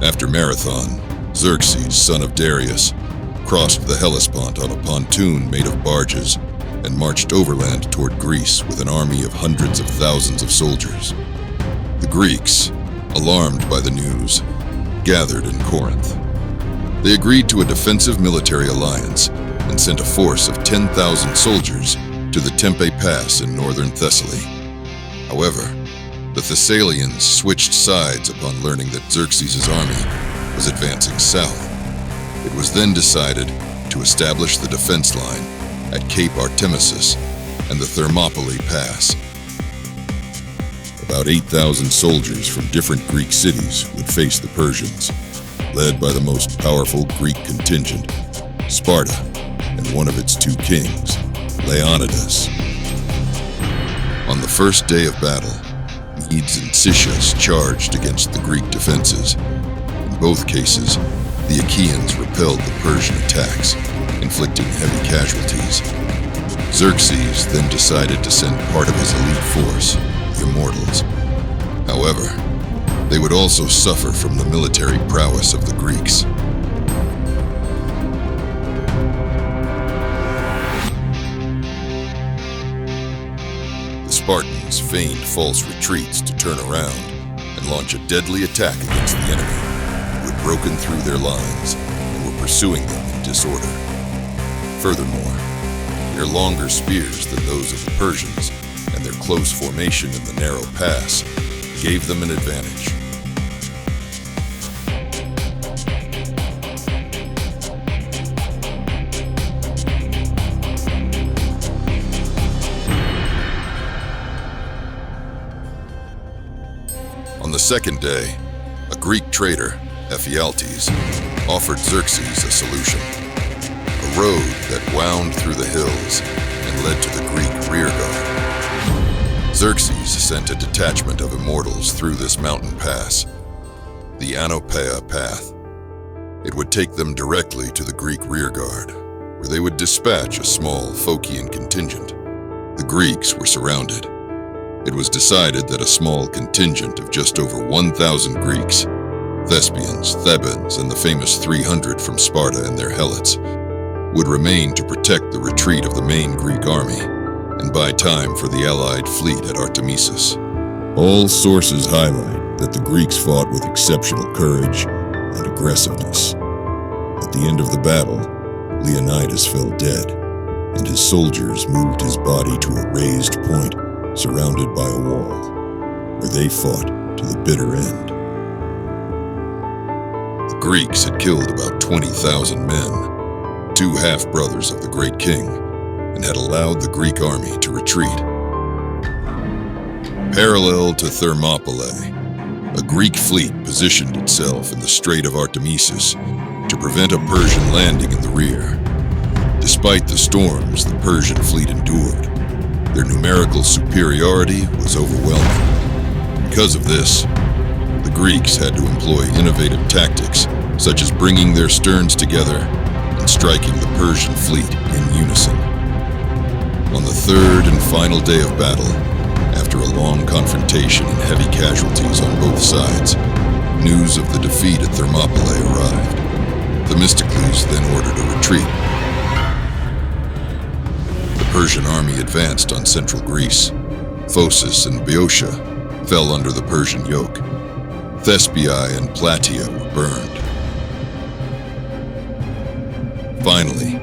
After Marathon, Xerxes, son of Darius, crossed the Hellespont on a pontoon made of barges and marched overland toward Greece with an army of hundreds of thousands of soldiers. The Greeks, alarmed by the news, gathered in Corinth. They agreed to a defensive military alliance and sent a force of 10,000 soldiers to the Tempe Pass in northern Thessaly. However, the Thessalians switched sides upon learning that Xerxes' army was advancing south. It was then decided to establish the defense line at Cape Artemisus and the Thermopylae Pass. About 8,000 soldiers from different Greek cities would face the Persians, led by the most powerful Greek contingent, Sparta, and one of its two kings, Leonidas. On the first day of battle, Medes and Sicius charged against the Greek defenses. In both cases, the Achaeans repelled the Persian attacks, inflicting heavy casualties. Xerxes then decided to send part of his elite force, the Immortals. However, they would also suffer from the military prowess of the Greeks. The Spartans feigned false retreats to turn around and launch a deadly attack against the enemy, who had broken through their lines and were pursuing them in disorder. Furthermore, their longer spears than those of the Persians and their close formation in the narrow pass gave them an advantage. On the second day, a Greek trader, Ephialtes, offered Xerxes a solution. A road that wound through the hills and led to the Greek rearguard. Xerxes sent a detachment of Immortals through this mountain pass, the Anopaea Path. It would take them directly to the Greek rearguard, where they would dispatch a small Phocian contingent. The Greeks were surrounded. It was decided that a small contingent of just over 1,000 Greeks, Thespians, Thebans, and the famous 300 from Sparta and their helots, would remain to protect the retreat of the main Greek army and buy time for the allied fleet at Artemisus. All sources highlight that the Greeks fought with exceptional courage and aggressiveness. At the end of the battle, Leonidas fell dead, and his soldiers moved his body to a raised point surrounded by a wall, where they fought to the bitter end. The Greeks had killed about 20,000 men, two half-brothers of the great king, and had allowed the Greek army to retreat. Parallel to Thermopylae, a Greek fleet positioned itself in the Strait of Artemisus to prevent a Persian landing in the rear. Despite the storms the Persian fleet endured, their numerical superiority was overwhelming. Because of this, the Greeks had to employ innovative tactics, such as bringing their sterns together and striking the Persian fleet in unison. On the third and final day of battle, after a long confrontation and heavy casualties on both sides, news of the defeat at Thermopylae arrived. Themistocles then ordered a retreat. The Persian army advanced on central Greece. Phocis and Boeotia fell under the Persian yoke. Thespiae and Plataea were burned. Finally,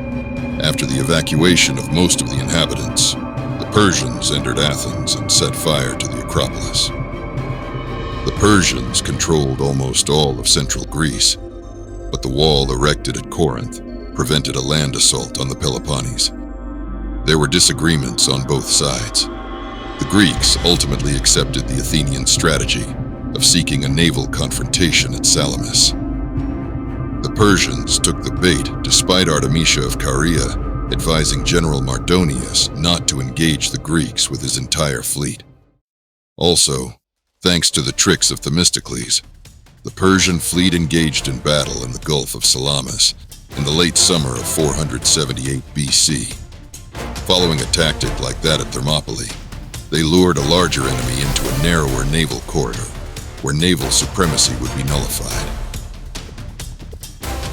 after the evacuation of most of the inhabitants, the Persians entered Athens and set fire to the Acropolis. The Persians controlled almost all of central Greece, but the wall erected at Corinth prevented a land assault on the Peloponnese. There were disagreements on both sides. The Greeks ultimately accepted the Athenian strategy of seeking a naval confrontation at Salamis. The Persians took the bait despite Artemisia of Caria advising General Mardonius not to engage the Greeks with his entire fleet. Also, thanks to the tricks of Themistocles, the Persian fleet engaged in battle in the Gulf of Salamis in the late summer of 478 BC. Following a tactic like that at Thermopylae, they lured a larger enemy into a narrower naval corridor, where naval supremacy would be nullified.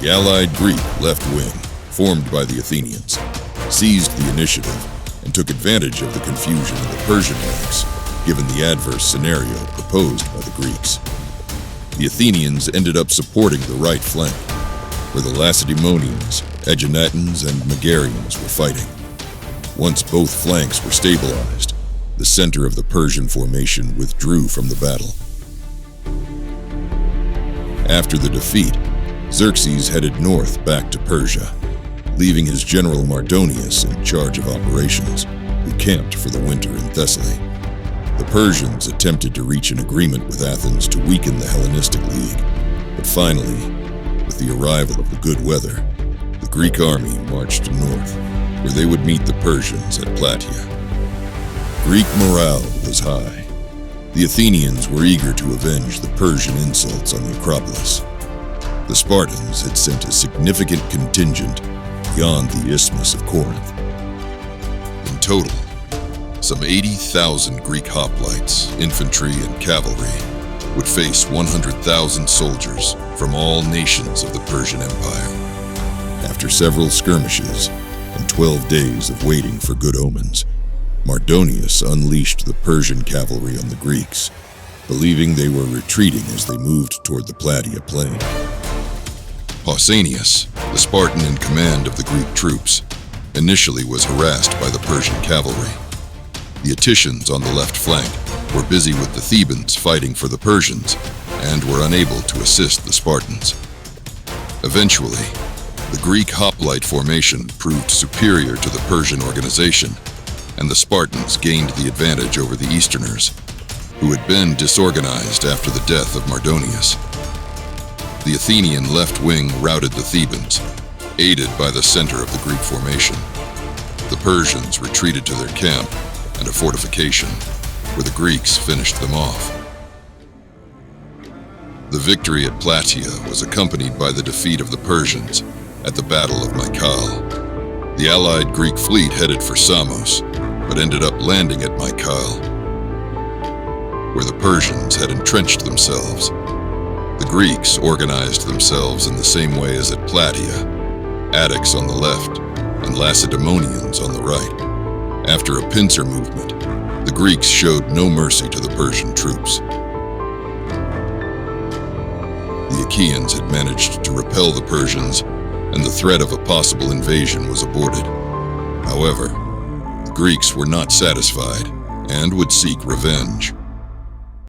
The allied Greek left wing, formed by the Athenians, seized the initiative and took advantage of the confusion in the Persian ranks, given the adverse scenario proposed by the Greeks. The Athenians ended up supporting the right flank, where the Lacedaemonians, Aeginetans, and Megarians were fighting. Once both flanks were stabilized, the center of the Persian formation withdrew from the battle. After the defeat, Xerxes headed north back to Persia, leaving his general Mardonius in charge of operations, who camped for the winter in Thessaly. The Persians attempted to reach an agreement with Athens to weaken the Hellenistic League, but finally, with the arrival of the good weather, the Greek army marched north, where they would meet the Persians at Plataea. Greek morale was high. The Athenians were eager to avenge the Persian insults on the Acropolis. The Spartans had sent a significant contingent beyond the Isthmus of Corinth. In total, some 80,000 Greek hoplites, infantry, and cavalry would face 100,000 soldiers from all nations of the Persian Empire. After several skirmishes and 12 days of waiting for good omens, Mardonius unleashed the Persian cavalry on the Greeks, believing they were retreating as they moved toward the Plataea plain. Pausanias, the Spartan in command of the Greek troops, initially was harassed by the Persian cavalry. The Etitians on the left flank were busy with the Thebans fighting for the Persians and were unable to assist the Spartans. Eventually, the Greek hoplite formation proved superior to the Persian organization, and the Spartans gained the advantage over the Easterners, who had been disorganized after the death of Mardonius. The Athenian left wing routed the Thebans, aided by the center of the Greek formation. The Persians retreated to their camp and a fortification, where the Greeks finished them off. The victory at Plataea was accompanied by the defeat of the Persians at the Battle of Mycale. The allied Greek fleet headed for Samos, but ended up landing at Mycale, where the Persians had entrenched themselves. The Greeks organized themselves in the same way as at Plataea, Attics on the left and Lacedaemonians on the right. After a pincer movement, the Greeks showed no mercy to the Persian troops. The Achaeans had managed to repel the Persians, and the threat of a possible invasion was aborted. However, the Greeks were not satisfied and would seek revenge.